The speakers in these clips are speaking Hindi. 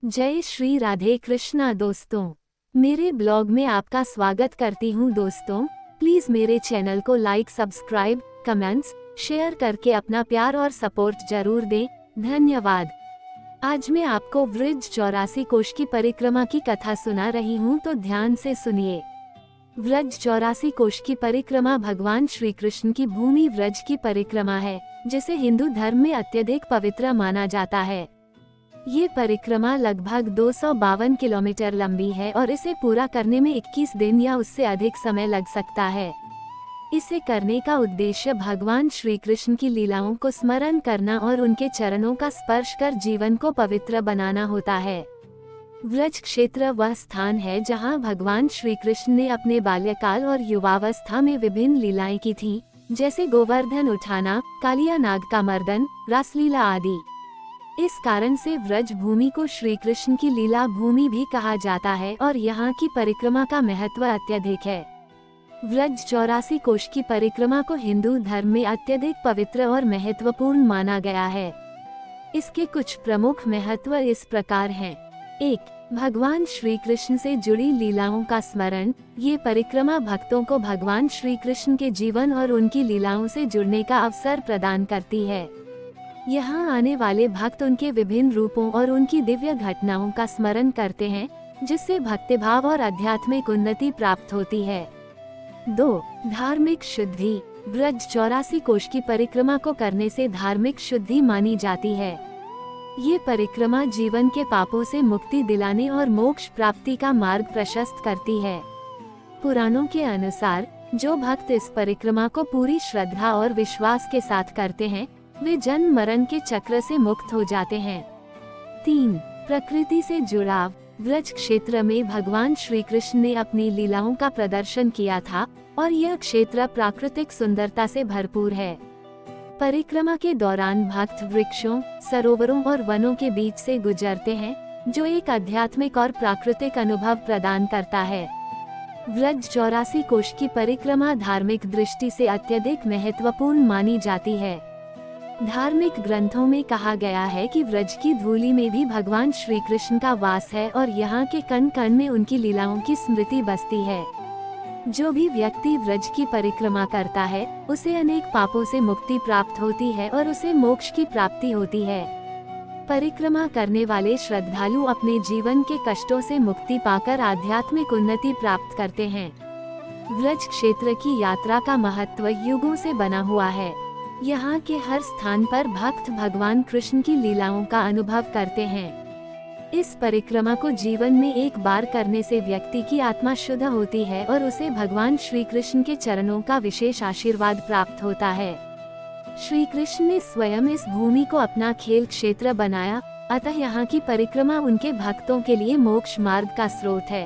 जय श्री राधे कृष्णा दोस्तों, मेरे ब्लॉग में आपका स्वागत करती हूँ दोस्तों। प्लीज मेरे चैनल को लाइक, सब्सक्राइब, कमेंट्स, शेयर करके अपना प्यार और सपोर्ट जरूर दें। धन्यवाद। आज मैं आपको व्रज 84 कोश की परिक्रमा की कथा सुना रही हूँ, तो ध्यान से सुनिए। व्रज 84 कोश की परिक्रमा भगवान श्री कृष्ण की भूमि व्रज की परिक्रमा है, जिसे हिंदू धर्म में अत्यधिक पवित्र माना जाता है। ये परिक्रमा लगभग 252 किलोमीटर लंबी है और इसे पूरा करने में 21 दिन या उससे अधिक समय लग सकता है। इसे करने का उद्देश्य भगवान श्री कृष्ण की लीलाओं को स्मरण करना और उनके चरणों का स्पर्श कर जीवन को पवित्र बनाना होता है। व्रज क्षेत्र वह स्थान है जहाँ भगवान श्री कृष्ण ने अपने बाल्यकाल और युवावस्था में विभिन्न लीलाएं की थीं, जैसे गोवर्धन उठाना, कालिया नाग का मर्दन, रासलीला आदि। इस कारण से व्रज भूमि को श्री कृष्ण की लीला भूमि भी कहा जाता है और यहाँ की परिक्रमा का महत्व अत्यधिक है। व्रज 84 कोश की परिक्रमा को हिंदू धर्म में अत्यधिक पवित्र और महत्वपूर्ण माना गया है। इसके कुछ प्रमुख महत्व इस प्रकार हैं। 1. भगवान श्री कृष्ण से जुड़ी लीलाओं का स्मरण। ये परिक्रमा भक्तों को भगवान श्री कृष्ण के जीवन और उनकी लीलाओं से जुड़ने का अवसर प्रदान करती है। यहाँ आने वाले भक्त उनके विभिन्न रूपों और उनकी दिव्य घटनाओं का स्मरण करते हैं, जिससे भक्तिभाव और आध्यात्मिक उन्नति प्राप्त होती है। 2. धार्मिक शुद्धि। व्रज 84 कोश की परिक्रमा को करने से धार्मिक शुद्धि मानी जाती है। ये परिक्रमा जीवन के पापों से मुक्ति दिलाने और मोक्ष प्राप्ति का मार्ग प्रशस्त करती है। पुराणों के अनुसार जो भक्त इस परिक्रमा को पूरी श्रद्धा और विश्वास के साथ करते हैं, वे जन्म मरण के चक्र से मुक्त हो जाते हैं। 3. प्रकृति से जुड़ाव। व्रज क्षेत्र में भगवान श्री कृष्ण ने अपनी लीलाओं का प्रदर्शन किया था और यह क्षेत्र प्राकृतिक सुंदरता से भरपूर है। परिक्रमा के दौरान भक्त वृक्षों, सरोवरों और वनों के बीच से गुजरते हैं, जो एक आध्यात्मिक और प्राकृतिक अनुभव प्रदान करता है। व्रज 84 कोश की परिक्रमा धार्मिक दृष्टि से अत्यधिक महत्वपूर्ण मानी जाती है। धार्मिक ग्रंथों में कहा गया है कि व्रज की धूलि में भी भगवान श्री कृष्ण का वास है और यहाँ के कण कण में उनकी लीलाओं की स्मृति बसती है। जो भी व्यक्ति व्रज की परिक्रमा करता है, उसे अनेक पापों से मुक्ति प्राप्त होती है और उसे मोक्ष की प्राप्ति होती है। परिक्रमा करने वाले श्रद्धालु अपने जीवन के कष्टों से मुक्ति पाकर आध्यात्मिक उन्नति प्राप्त करते हैं। व्रज क्षेत्र की यात्रा का महत्व युगों से बना हुआ है। यहाँ के हर स्थान पर भक्त भगवान कृष्ण की लीलाओं का अनुभव करते हैं। इस परिक्रमा को जीवन में एक बार करने से व्यक्ति की आत्मा शुद्ध होती है और उसे भगवान श्री कृष्ण के चरणों का विशेष आशीर्वाद प्राप्त होता है। श्री कृष्ण ने स्वयं इस भूमि को अपना खेल क्षेत्र बनाया, अतः यहाँ की परिक्रमा उनके भक्तों के लिए मोक्ष मार्ग का स्रोत है।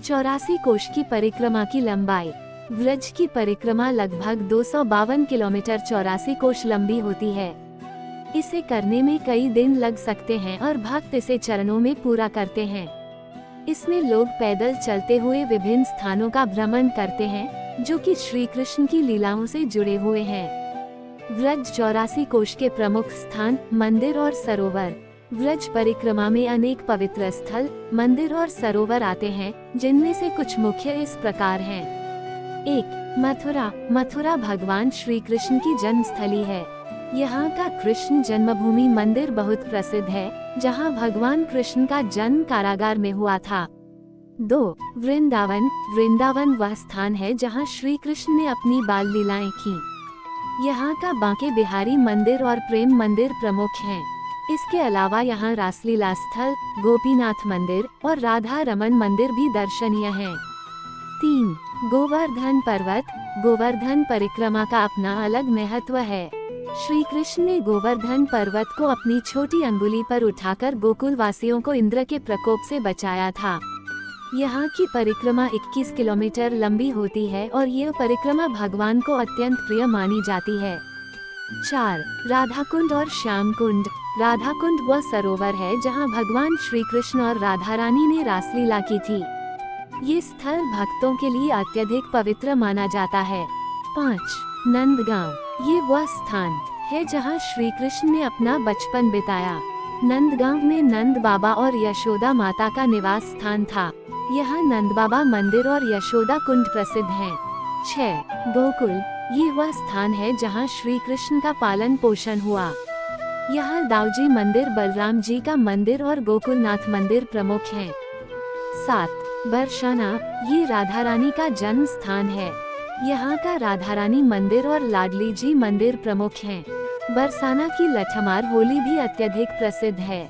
84 कोश की परिक्रमा की लंबाई। व्रज की परिक्रमा लगभग 252 किलोमीटर 84 कोश लंबी होती है। इसे करने में कई दिन लग सकते हैं और भक्त इसे चरणों में पूरा करते हैं। इसमें लोग पैदल चलते हुए विभिन्न स्थानों का भ्रमण करते हैं, जो कि श्री कृष्ण की लीलाओं से जुड़े हुए हैं। व्रज 84 कोश के प्रमुख स्थान, मंदिर और सरोवर। व्रज परिक्रमा में अनेक पवित्र स्थल, मंदिर और सरोवर आते हैं, जिनमें से कुछ मुख्य इस प्रकार हैं। 1. मथुरा। मथुरा भगवान श्री कृष्ण की जन्मस्थली है। यहाँ का कृष्ण जन्मभूमि मंदिर बहुत प्रसिद्ध है, जहाँ भगवान कृष्ण का जन्म कारागार में हुआ था। 2. वृंदावन। वृंदावन वह स्थान है जहाँ श्री कृष्ण ने अपनी बाल लीलाएं की। यहाँ का बांके बिहारी मंदिर और प्रेम मंदिर प्रमुख हैं। इसके अलावा यहाँ रासलीला स्थल, गोपीनाथ मंदिर और राधा रमन मंदिर भी दर्शनीय हैं। 3. गोवर्धन पर्वत। गोवर्धन परिक्रमा का अपना अलग महत्व है। श्री कृष्ण ने गोवर्धन पर्वत को अपनी छोटी अंगुली पर उठाकर गोकुल वासियों को इंद्र के प्रकोप से बचाया था। यहाँ की परिक्रमा 21 किलोमीटर लंबी होती है और यह परिक्रमा भगवान को अत्यंत प्रिय मानी जाती है। 4. राधा कुंड और श्याम कुंड। राधा कुंड वह सरोवर है जहाँ भगवान श्री कृष्ण और राधा रानी ने रासलीला की थी। ये स्थल भक्तों के लिए अत्यधिक पवित्र माना जाता है। 5. नंदगांव। ये वह स्थान है जहाँ श्री कृष्ण ने अपना बचपन बिताया। नंदगांव में नंद बाबा और यशोदा माता का निवास स्थान था। यहाँ नंद बाबा मंदिर और यशोदा कुंड प्रसिद्ध हैं। 6. गोकुल, ये वह स्थान है जहाँ श्री कृष्ण का पालन पोषण हुआ। यहाँ दाऊजी मंदिर, बलराम जी का मंदिर और गोकुलनाथ मंदिर प्रमुख हैं। 7. बरसाना, ये राधा रानी का जन्म स्थान है। यहाँ का राधा रानी मंदिर और लाडली जी मंदिर प्रमुख हैं। बरसाना की लठमार होली भी अत्यधिक प्रसिद्ध है।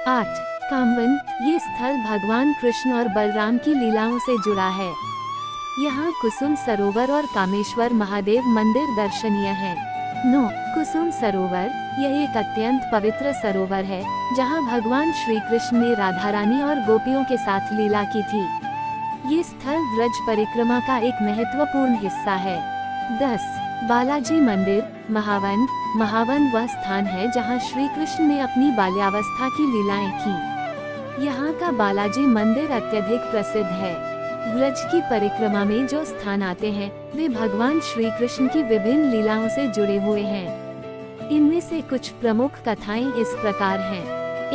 8. कामवन, ये स्थल भगवान कृष्ण और बलराम की लीलाओं से जुड़ा है। यहाँ कुसुम सरोवर और कामेश्वर महादेव मंदिर दर्शनीय है। 9. कुसुम सरोवर, यह एक अत्यंत पवित्र सरोवर है जहाँ भगवान श्री कृष्ण ने राधा रानी और गोपियों के साथ लीला की थी। ये स्थल व्रज परिक्रमा का एक महत्वपूर्ण हिस्सा है। 10. बालाजी मंदिर, महावन, महावन वह स्थान है जहाँ श्री कृष्ण ने अपनी बाल्यावस्था की लीलाएं की। यहाँ का बालाजी मंदिर अत्यधिक प्रसिद्ध है। व्रज की परिक्रमा में जो स्थान आते हैं वे भगवान श्री कृष्ण की विभिन्न लीलाओं से जुड़े हुए हैं। इनमें से कुछ प्रमुख कथाएं इस प्रकार हैं।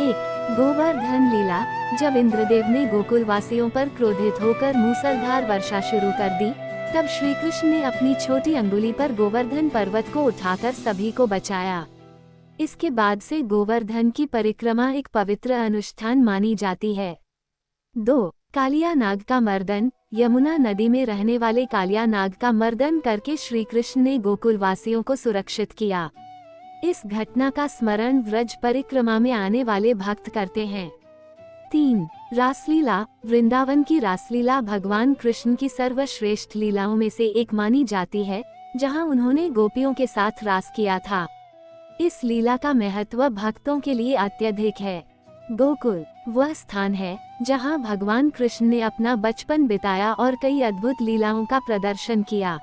1. गोवर्धन लीला, जब इंद्रदेव ने गोकुल वासियों पर क्रोधित होकर मूसलधार वर्षा शुरू कर दी, तब श्री कृष्ण ने अपनी छोटी अंगुली पर गोवर्धन पर्वत को उठाकर सभी को बचाया। इसके बाद से गोवर्धन की परिक्रमा एक पवित्र अनुष्ठान मानी जाती है। 2. कालिया नाग का मर्दन, यमुना नदी में रहने वाले कालिया नाग का मर्दन करके श्री कृष्ण ने गोकुल वासियों को सुरक्षित किया। इस घटना का स्मरण व्रज परिक्रमा में आने वाले भक्त करते हैं। 3. रासलीला, वृंदावन की रासलीला भगवान कृष्ण की सर्वश्रेष्ठ लीलाओं में से एक मानी जाती है, जहां उन्होंने गोपियों के साथ रास किया था। इस लीला का महत्व भक्तों के लिए अत्यधिक है। गोकुल वह स्थान है जहां भगवान कृष्ण ने अपना बचपन बिताया और कई अद्भुत लीलाओं का प्रदर्शन किया।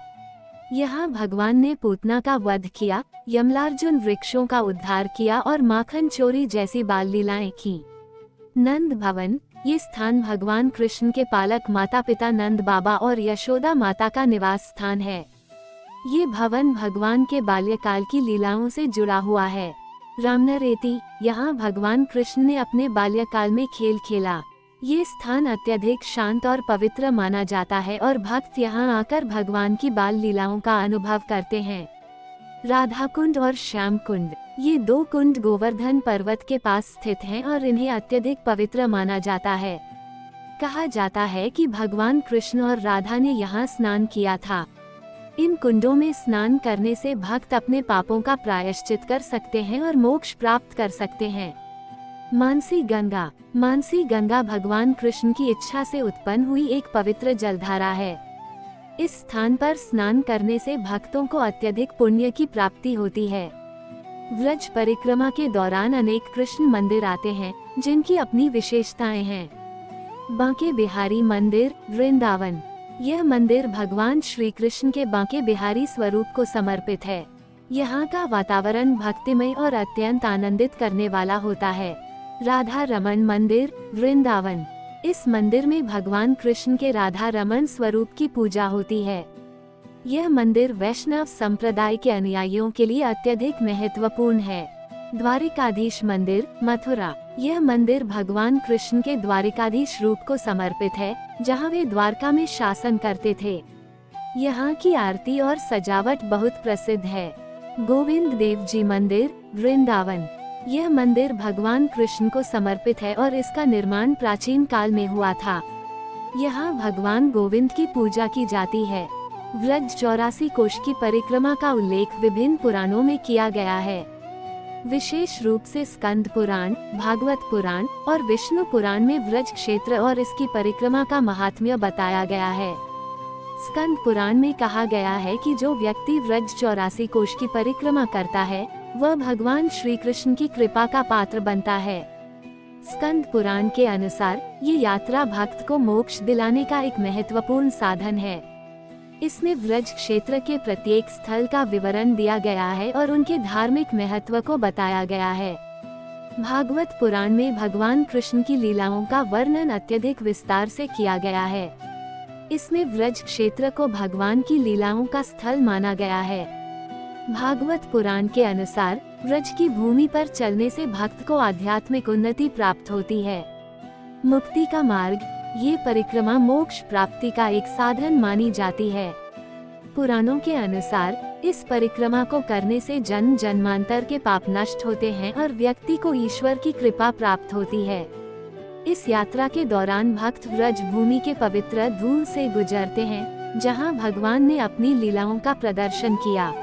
यहाँ भगवान ने पूतना का वध किया, यमलार्जुन वृक्षों का उद्धार किया और माखन चोरी जैसी बाल लीलाएं की। नंद भवन, ये स्थान भगवान कृष्ण के पालक माता पिता नंद बाबा और यशोदा माता का निवास स्थान है। ये भवन भगवान के बाल्यकाल की लीलाओं से जुड़ा हुआ है। रामनरेती, यहाँ भगवान कृष्ण ने अपने बाल्यकाल में खेल खेला। ये स्थान अत्यधिक शांत और पवित्र माना जाता है और भक्त यहाँ आकर भगवान की बाल लीलाओं का अनुभव करते हैं। राधा कुंड और श्याम कुंड, ये 2 कुंड गोवर्धन पर्वत के पास स्थित हैं और इन्हें अत्यधिक पवित्र माना जाता है। कहा जाता है कि भगवान कृष्ण और राधा ने यहाँ स्नान किया था। इन कुंडों में स्नान करने से भक्त अपने पापों का प्रायश्चित कर सकते हैं और मोक्ष प्राप्त कर सकते हैं। मानसी गंगा, मानसी गंगा भगवान कृष्ण की इच्छा से उत्पन्न हुई एक पवित्र जलधारा है। इस स्थान पर स्नान करने से भक्तों को अत्यधिक पुण्य की प्राप्ति होती है। व्रज परिक्रमा के दौरान अनेक कृष्ण मंदिर आते हैं जिनकी अपनी विशेषताएं हैं। बांके बिहारी मंदिर, वृंदावन, यह मंदिर भगवान श्री कृष्ण के बांके बिहारी स्वरूप को समर्पित है। यहाँ का वातावरण भक्तिमय और अत्यंत आनंदित करने वाला होता है। राधा रमन मंदिर, वृंदावन, इस मंदिर में भगवान कृष्ण के राधा रमन स्वरूप की पूजा होती है। यह मंदिर वैष्णव संप्रदाय के अनुयायियों के लिए अत्यधिक महत्वपूर्ण है। द्वारिकाधीश मंदिर, मथुरा, यह मंदिर भगवान कृष्ण के द्वारिकाधीश रूप को समर्पित है, जहां वे द्वारका में शासन करते थे। यहाँ की आरती और सजावट बहुत प्रसिद्ध है। गोविंद देव जी मंदिर, वृंदावन, यह मंदिर भगवान कृष्ण को समर्पित है और इसका निर्माण प्राचीन काल में हुआ था। यहाँ भगवान गोविंद की पूजा की जाती है। व्रज 84 कोश की परिक्रमा का उल्लेख विभिन्न पुराणों में किया गया है। विशेष रूप से स्कंद पुराण, भागवत पुराण और विष्णु पुराण में व्रज क्षेत्र और इसकी परिक्रमा का महात्म्य बताया गया है। स्कंद पुराण में कहा गया है कि जो व्यक्ति व्रज 84 कोश की परिक्रमा करता है वह भगवान श्री कृष्ण की कृपा का पात्र बनता है। स्कंद पुराण के अनुसार ये यात्रा भक्त को मोक्ष दिलाने का एक महत्वपूर्ण साधन है। इसमें व्रज क्षेत्र के प्रत्येक स्थल का विवरण दिया गया है और उनके धार्मिक महत्व को बताया गया है। भागवत पुराण में भगवान कृष्ण की लीलाओं का वर्णन अत्यधिक विस्तार से किया गया है। इसमें व्रज क्षेत्र को भगवान की लीलाओं का स्थल माना गया है। भागवत पुराण के अनुसार व्रज की भूमि पर चलने से भक्त को आध्यात्मिक उन्नति प्राप्त होती है। मुक्ति का मार्ग, ये परिक्रमा मोक्ष प्राप्ति का एक साधन मानी जाती है। पुराणों के अनुसार इस परिक्रमा को करने से जन्म जन्मांतर के पाप नष्ट होते हैं और व्यक्ति को ईश्वर की कृपा प्राप्त होती है। इस यात्रा के दौरान भक्त व्रज भूमि के पवित्र धूल से गुजरते हैं, जहां भगवान ने अपनी लीलाओं का प्रदर्शन किया।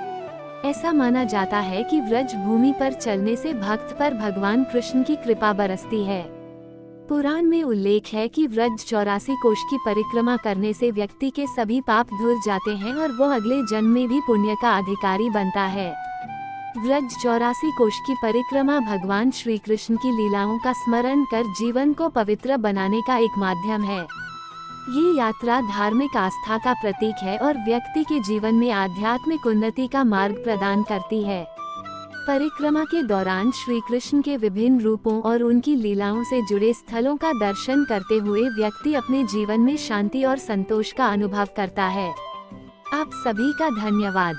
ऐसा माना जाता है कि व्रज भूमि पर चलने से भक्त पर भगवान कृष्ण की कृपा बरसती है। पुराण में उल्लेख है कि व्रज 84 कोष की परिक्रमा करने से व्यक्ति के सभी पाप धुल जाते हैं और वो अगले जन्म में भी पुण्य का अधिकारी बनता है। व्रज 84 कोष की परिक्रमा भगवान श्री कृष्ण की लीलाओं का स्मरण कर जीवन को पवित्र बनाने का एक माध्यम है। ये यात्रा धार्मिक आस्था का प्रतीक है और व्यक्ति के जीवन में आध्यात्मिक उन्नति का मार्ग प्रदान करती है। परिक्रमा के दौरान श्री कृष्ण के विभिन्न रूपों और उनकी लीलाओं से जुड़े स्थलों का दर्शन करते हुए व्यक्ति अपने जीवन में शांति और संतोष का अनुभव करता है। आप सभी का धन्यवाद।